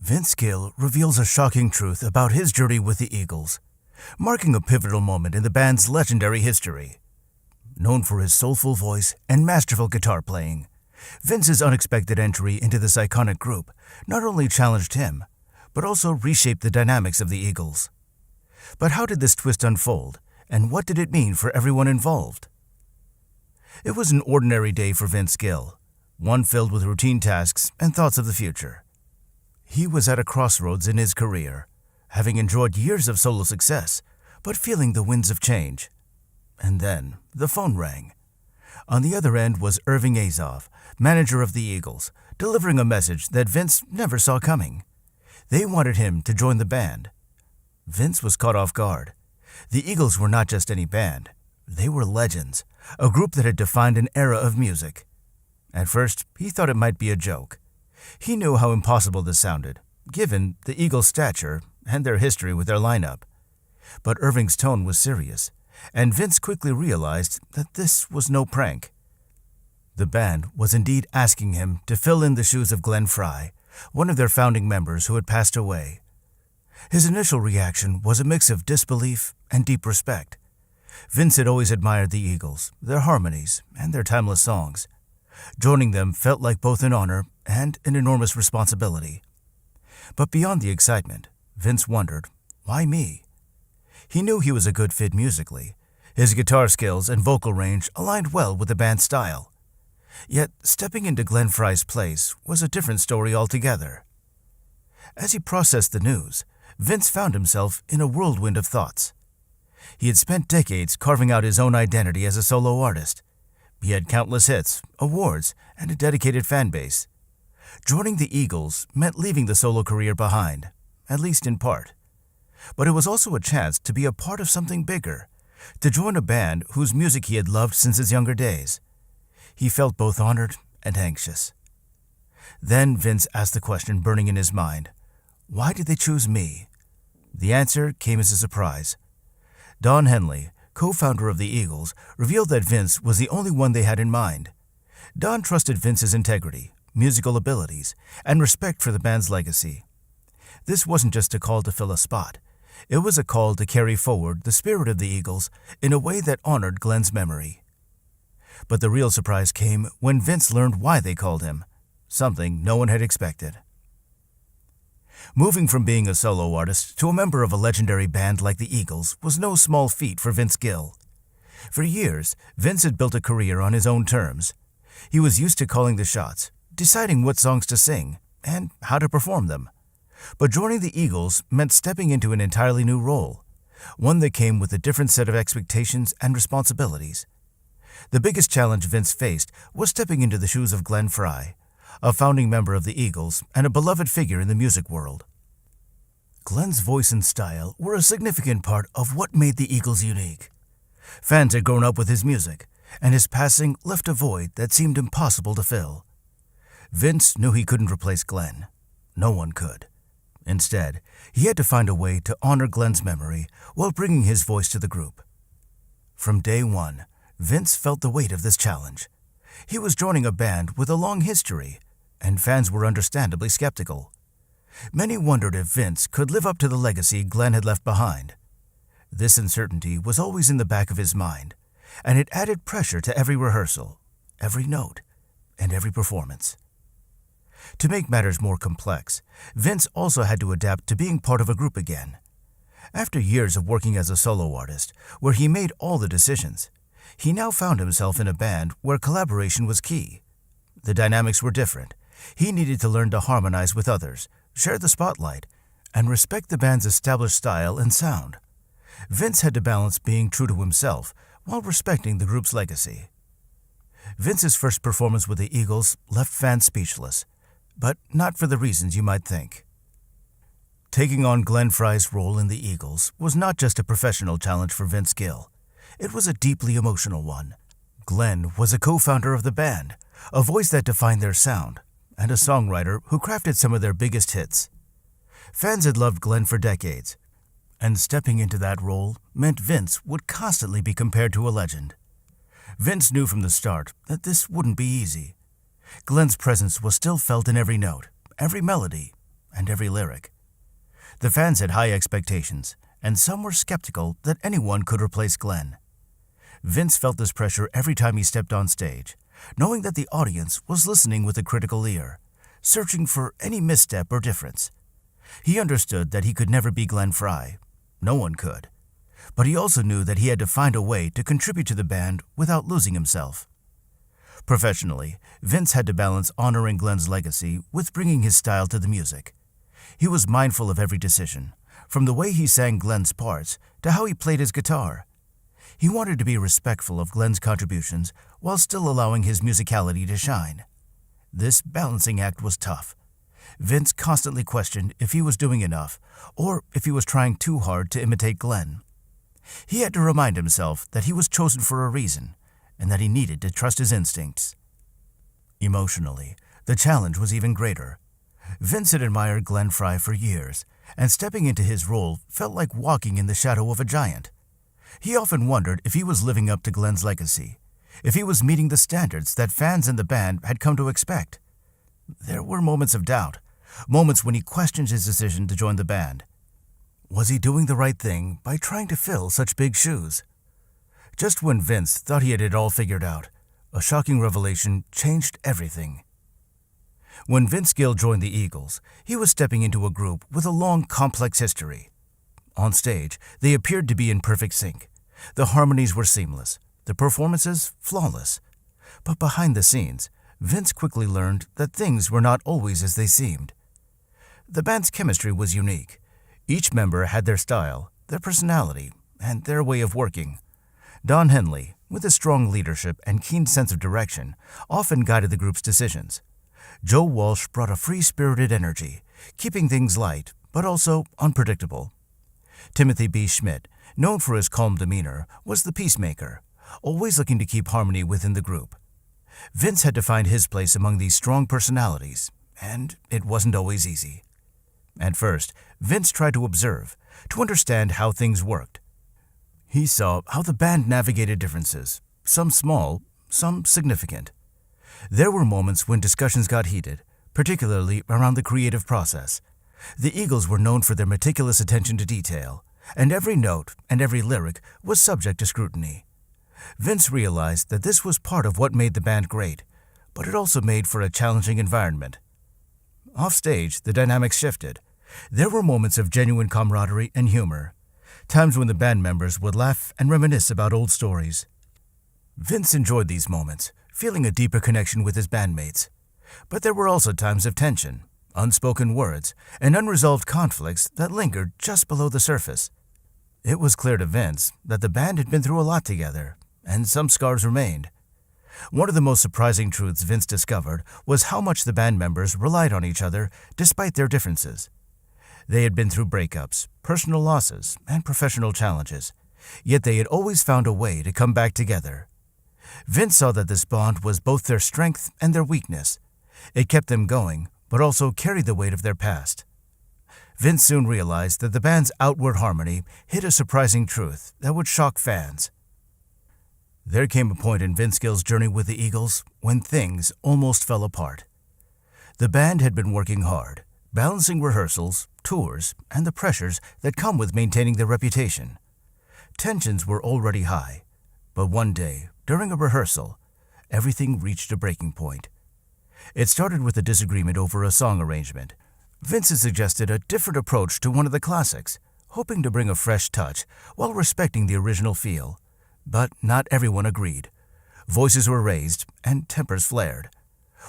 Vince Gill reveals a shocking truth about his journey with the Eagles, marking a pivotal moment in the band's legendary history. Known for his soulful voice and masterful guitar playing, Vince's unexpected entry into this iconic group not only challenged him, but also reshaped the dynamics of the Eagles. But how did this twist unfold, and what did it mean for everyone involved? It was an ordinary day for Vince Gill, one filled with routine tasks and thoughts of the future. He was at a crossroads in his career, having enjoyed years of solo success, but feeling the winds of change. And then the phone rang. On the other end was Irving Azoff, manager of the Eagles, delivering a message that Vince never saw coming. They wanted him to join the band. Vince was caught off guard. The Eagles were not just any band. They were legends, a group that had defined an era of music. At first, he thought it might be a joke. He knew how impossible this sounded, given the Eagles' stature and their history with their lineup. But Irving's tone was serious, and Vince quickly realized that this was no prank. The band was indeed asking him to fill in the shoes of Glenn Frey, one of their founding members who had passed away. His initial reaction was a mix of disbelief and deep respect. Vince had always admired the Eagles, their harmonies, and their timeless songs. Joining them felt like both an honor and an enormous responsibility. But beyond the excitement, Vince wondered, why me? He knew he was a good fit musically. His guitar skills and vocal range aligned well with the band's style. Yet, stepping into Glenn Frey's place was a different story altogether. As he processed the news, Vince found himself in a whirlwind of thoughts. He had spent decades carving out his own identity as a solo artist. He had countless hits, awards, and a dedicated fan base. Joining the Eagles meant leaving the solo career behind, at least in part. But it was also a chance to be a part of something bigger, to join a band whose music he had loved since his younger days. He felt both honored and anxious. Then Vince asked the question burning in his mind, why did they choose me? The answer came as a surprise. Don Henley, co-founder of the Eagles, revealed that Vince was the only one they had in mind. Don trusted Vince's integrity, musical abilities, and respect for the band's legacy. This wasn't just a call to fill a spot. It was a call to carry forward the spirit of the Eagles in a way that honored Glenn's memory. But the real surprise came when Vince learned why they called him, something no one had expected. Moving from being a solo artist to a member of a legendary band like the Eagles was no small feat for Vince Gill. For years, Vince had built a career on his own terms. He was used to calling the shots, deciding what songs to sing, and how to perform them. But joining the Eagles meant stepping into an entirely new role, one that came with a different set of expectations and responsibilities. The biggest challenge Vince faced was stepping into the shoes of Glenn Frey, a founding member of the Eagles and a beloved figure in the music world. Glenn's voice and style were a significant part of what made the Eagles unique. Fans had grown up with his music, and his passing left a void that seemed impossible to fill. Vince knew he couldn't replace Glenn. No one could. Instead, he had to find a way to honor Glenn's memory while bringing his voice to the group. From day one, Vince felt the weight of this challenge. He was joining a band with a long history, and fans were understandably skeptical. Many wondered if Vince could live up to the legacy Glenn had left behind. This uncertainty was always in the back of his mind, and it added pressure to every rehearsal, every note, and every performance. To make matters more complex, Vince also had to adapt to being part of a group again. After years of working as a solo artist, where he made all the decisions, he now found himself in a band where collaboration was key. The dynamics were different. He needed to learn to harmonize with others, share the spotlight, and respect the band's established style and sound. Vince had to balance being true to himself while respecting the group's legacy. Vince's first performance with the Eagles left fans speechless, but not for the reasons you might think. Taking on Glenn Frey's role in the Eagles was not just a professional challenge for Vince Gill. It was a deeply emotional one. Glenn was a co-founder of the band, a voice that defined their sound, and a songwriter who crafted some of their biggest hits. Fans had loved Glenn for decades, and stepping into that role meant Vince would constantly be compared to a legend. Vince knew from the start that this wouldn't be easy. Glenn's presence was still felt in every note, every melody, and every lyric. The fans had high expectations, and some were skeptical that anyone could replace Glenn. Vince felt this pressure every time he stepped on stage, knowing that the audience was listening with a critical ear, searching for any misstep or difference. He understood that he could never be Glenn Frey. No one could. But he also knew that he had to find a way to contribute to the band without losing himself. Professionally, Vince had to balance honoring Glenn's legacy with bringing his style to the music. He was mindful of every decision, from the way he sang Glenn's parts to how he played his guitar. He wanted to be respectful of Glenn's contributions while still allowing his musicality to shine. This balancing act was tough. Vince constantly questioned if he was doing enough or if he was trying too hard to imitate Glenn. He had to remind himself that he was chosen for a reason and that he needed to trust his instincts. Emotionally, the challenge was even greater. Vince had admired Glenn Frey for years, and stepping into his role felt like walking in the shadow of a giant. He often wondered if he was living up to Glenn's legacy, if he was meeting the standards that fans in the band had come to expect. There were moments of doubt, moments when he questioned his decision to join the band. Was he doing the right thing by trying to fill such big shoes? Just when Vince thought he had it all figured out, a shocking revelation changed everything. When Vince Gill joined the Eagles, he was stepping into a group with a long, complex history. On stage, they appeared to be in perfect sync. The harmonies were seamless, the performances flawless. But behind the scenes, Vince quickly learned that things were not always as they seemed. The band's chemistry was unique. Each member had their style, their personality, and their way of working. Don Henley, with his strong leadership and keen sense of direction, often guided the group's decisions. Joe Walsh brought a free-spirited energy, keeping things light, but also unpredictable. Timothy B. Schmidt, known for his calm demeanor, was the peacemaker, always looking to keep harmony within the group. Vince had to find his place among these strong personalities, and it wasn't always easy. At first, Vince tried to observe, to understand how things worked. He saw how the band navigated differences, some small, some significant. There were moments when discussions got heated, particularly around the creative process. The Eagles were known for their meticulous attention to detail, and every note and every lyric was subject to scrutiny. Vince realized that this was part of what made the band great, but it also made for a challenging environment. Offstage, the dynamics shifted. There were moments of genuine camaraderie and humor, times when the band members would laugh and reminisce about old stories. Vince enjoyed these moments, feeling a deeper connection with his bandmates. But there were also times of tension, unspoken words, and unresolved conflicts that lingered just below the surface. It was clear to Vince that the band had been through a lot together, and some scars remained. One of the most surprising truths Vince discovered was how much the band members relied on each other despite their differences. They had been through breakups, personal losses, and professional challenges, yet they had always found a way to come back together. Vince saw that this bond was both their strength and their weakness. It kept them going, but also carried the weight of their past. Vince soon realized that the band's outward harmony hid a surprising truth that would shock fans. There came a point in Vince Gill's journey with the Eagles when things almost fell apart. The band had been working hard, balancing rehearsals, tours, and the pressures that come with maintaining their reputation. Tensions were already high, but one day, during a rehearsal, everything reached a breaking point. It started with a disagreement over a song arrangement. Vince had suggested a different approach to one of the classics, hoping to bring a fresh touch while respecting the original feel. But not everyone agreed. Voices were raised and tempers flared.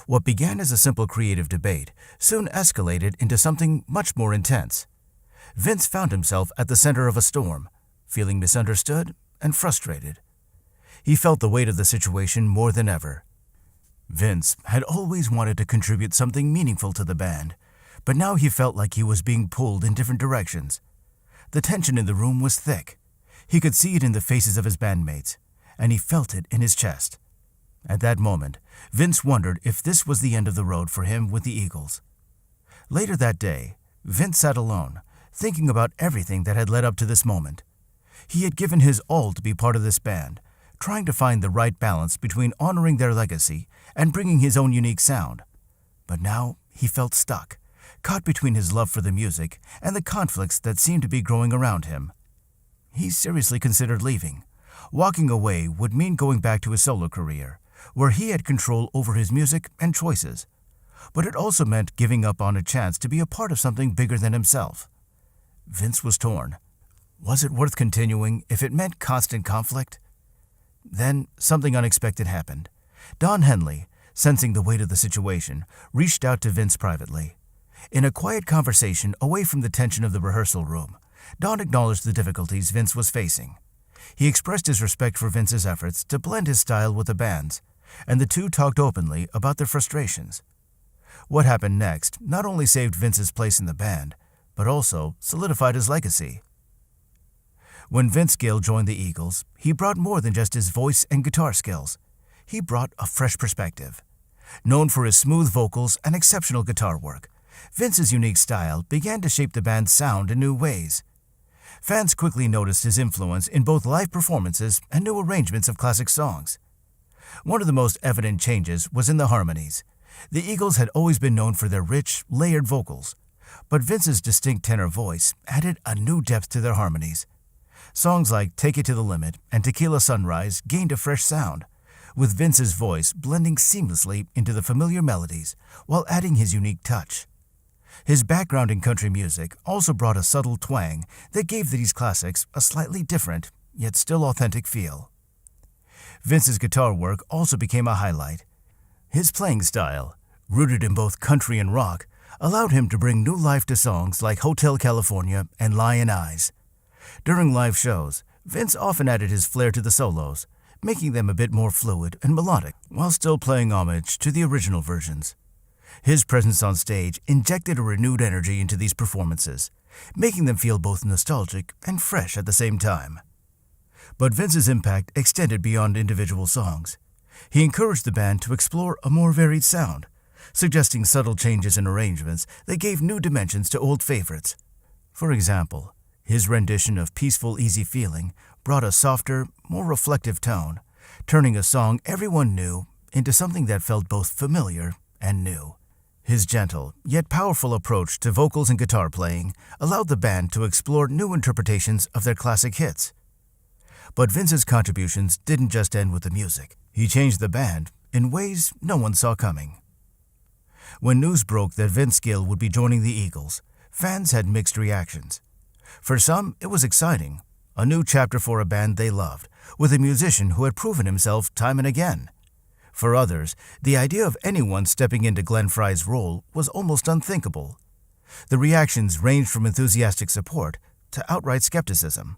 What began as a simple creative debate soon escalated into something much more intense. Vince found himself at the center of a storm, feeling misunderstood and frustrated. He felt the weight of the situation more than ever. Vince had always wanted to contribute something meaningful to the band, but now he felt like he was being pulled in different directions. The tension in the room was thick. He could see it in the faces of his bandmates, and he felt it in his chest. At that moment, Vince wondered if this was the end of the road for him with the Eagles. Later that day, Vince sat alone, thinking about everything that had led up to this moment. He had given his all to be part of this band, trying to find the right balance between honoring their legacy and bringing his own unique sound. But now he felt stuck, caught between his love for the music and the conflicts that seemed to be growing around him. He seriously considered leaving. Walking away would mean going back to his solo career, where he had control over his music and choices. But it also meant giving up on a chance to be a part of something bigger than himself. Vince was torn. Was it worth continuing if it meant constant conflict? Then something unexpected happened. Don Henley, sensing the weight of the situation, reached out to Vince privately. In a quiet conversation away from the tension of the rehearsal room, Don acknowledged the difficulties Vince was facing. He expressed his respect for Vince's efforts to blend his style with the band's, and the two talked openly about their frustrations. What happened next not only saved Vince's place in the band, but also solidified his legacy. When Vince Gill joined the Eagles, he brought more than just his voice and guitar skills. He brought a fresh perspective. Known for his smooth vocals and exceptional guitar work, Vince's unique style began to shape the band's sound in new ways. Fans quickly noticed his influence in both live performances and new arrangements of classic songs. One of the most evident changes was in the harmonies. The Eagles had always been known for their rich, layered vocals, but Vince's distinct tenor voice added a new depth to their harmonies. Songs like Take It to the Limit and Tequila Sunrise gained a fresh sound, with Vince's voice blending seamlessly into the familiar melodies while adding his unique touch. His background in country music also brought a subtle twang that gave these classics a slightly different, yet still authentic feel. Vince's guitar work also became a highlight. His playing style, rooted in both country and rock, allowed him to bring new life to songs like Hotel California and Lion Eyes. During live shows, Vince often added his flair to the solos, making them a bit more fluid and melodic, while still paying homage to the original versions. His presence on stage injected a renewed energy into these performances, making them feel both nostalgic and fresh at the same time. But Vince's impact extended beyond individual songs. He encouraged the band to explore a more varied sound, suggesting subtle changes in arrangements that gave new dimensions to old favorites. For example, his rendition of Peaceful Easy Feeling brought a softer, more reflective tone, turning a song everyone knew into something that felt both familiar and new. His gentle, yet powerful approach to vocals and guitar playing allowed the band to explore new interpretations of their classic hits. But Vince's contributions didn't just end with the music. He changed the band in ways no one saw coming. When news broke that Vince Gill would be joining the Eagles, fans had mixed reactions. For some, it was exciting, a new chapter for a band they loved, with a musician who had proven himself time and again. For others, the idea of anyone stepping into Glenn Frey's role was almost unthinkable. The reactions ranged from enthusiastic support to outright skepticism.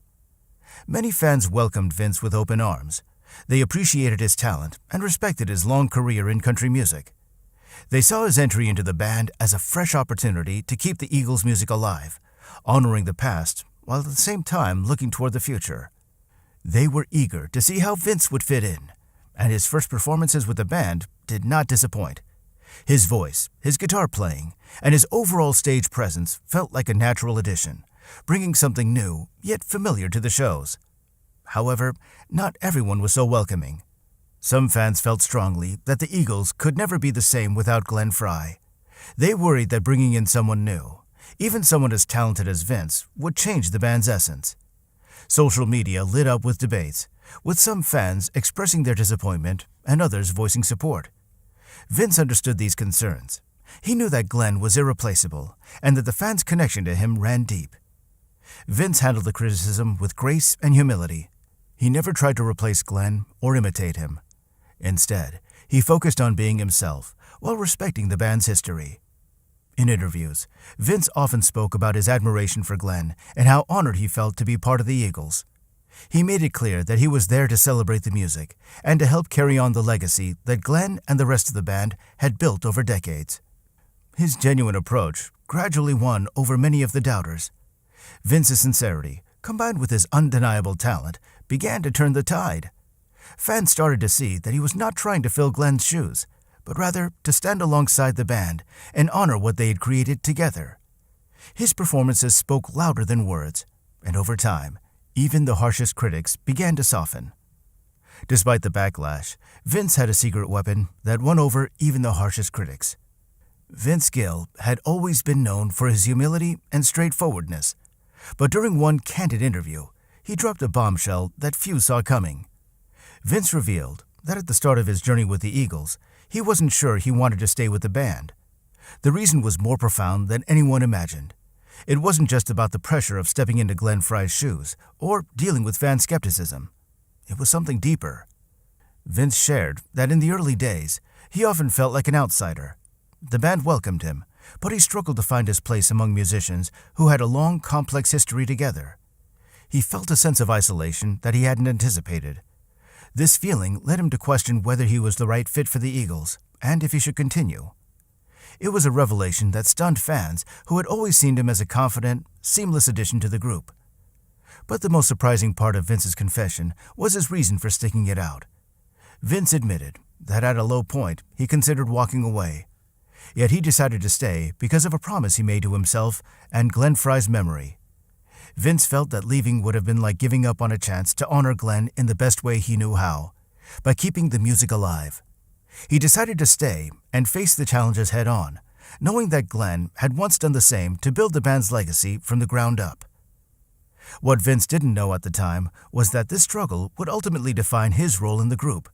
Many fans welcomed Vince with open arms. They appreciated his talent and respected his long career in country music. They saw his entry into the band as a fresh opportunity to keep the Eagles' music alive, honoring the past while at the same time looking toward the future. They were eager to see how Vince would fit in, and his first performances with the band did not disappoint. His voice, his guitar playing, and his overall stage presence felt like a natural addition, bringing something new yet familiar to the shows. However, not everyone was so welcoming. Some fans felt strongly that the Eagles could never be the same without Glenn Frey. They worried that bringing in someone new, even someone as talented as Vince, would change the band's essence. Social media lit up with debates, with some fans expressing their disappointment and others voicing support. Vince understood these concerns. He knew that Glenn was irreplaceable and that the fans' connection to him ran deep. Vince handled the criticism with grace and humility. He never tried to replace Glenn or imitate him. Instead, he focused on being himself while respecting the band's history. In interviews, Vince often spoke about his admiration for Glenn and how honored he felt to be part of the Eagles. He made it clear that he was there to celebrate the music and to help carry on the legacy that Glenn and the rest of the band had built over decades. His genuine approach gradually won over many of the doubters. Vince's sincerity, combined with his undeniable talent, began to turn the tide. Fans started to see that he was not trying to fill Glenn's shoes, but rather to stand alongside the band and honor what they had created together. His performances spoke louder than words, and over time, even the harshest critics began to soften. Despite the backlash, Vince had a secret weapon that won over even the harshest critics. Vince Gill had always been known for his humility and straightforwardness, but during one candid interview, he dropped a bombshell that few saw coming. Vince revealed that at the start of his journey with the Eagles, he wasn't sure he wanted to stay with the band. The reason was more profound than anyone imagined. It wasn't just about the pressure of stepping into Glenn Frey's shoes or dealing with fan skepticism. It was something deeper. Vince shared that in the early days, he often felt like an outsider. The band welcomed him, but he struggled to find his place among musicians who had a long, complex history together. He felt a sense of isolation that he hadn't anticipated. This feeling led him to question whether he was the right fit for the Eagles and if he should continue. It was a revelation that stunned fans who had always seen him as a confident, seamless addition to the group. But the most surprising part of Vince's confession was his reason for sticking it out. Vince admitted that at a low point he considered walking away. Yet he decided to stay because of a promise he made to himself and Glenn Frey's memory. Vince felt that leaving would have been like giving up on a chance to honor Glenn in the best way he knew how, by keeping the music alive. He decided to stay and face the challenges head-on, knowing that Glenn had once done the same to build the band's legacy from the ground up. What Vince didn't know at the time was that this struggle would ultimately define his role in the group.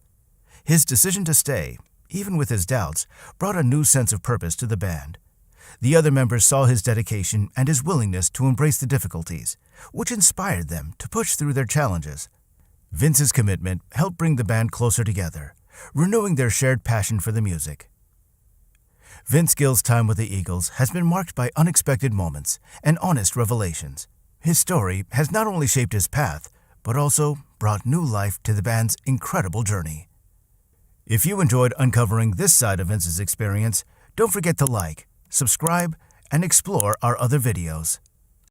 His decision to stay, even with his doubts, brought a new sense of purpose to the band. The other members saw his dedication and his willingness to embrace the difficulties, which inspired them to push through their challenges. Vince's commitment helped bring the band closer together, renewing their shared passion for the music. Vince Gill's time with the Eagles has been marked by unexpected moments and honest revelations. His story has not only shaped his path, but also brought new life to the band's incredible journey. If you enjoyed uncovering this side of Vince's experience, don't forget to like, subscribe, and explore our other videos.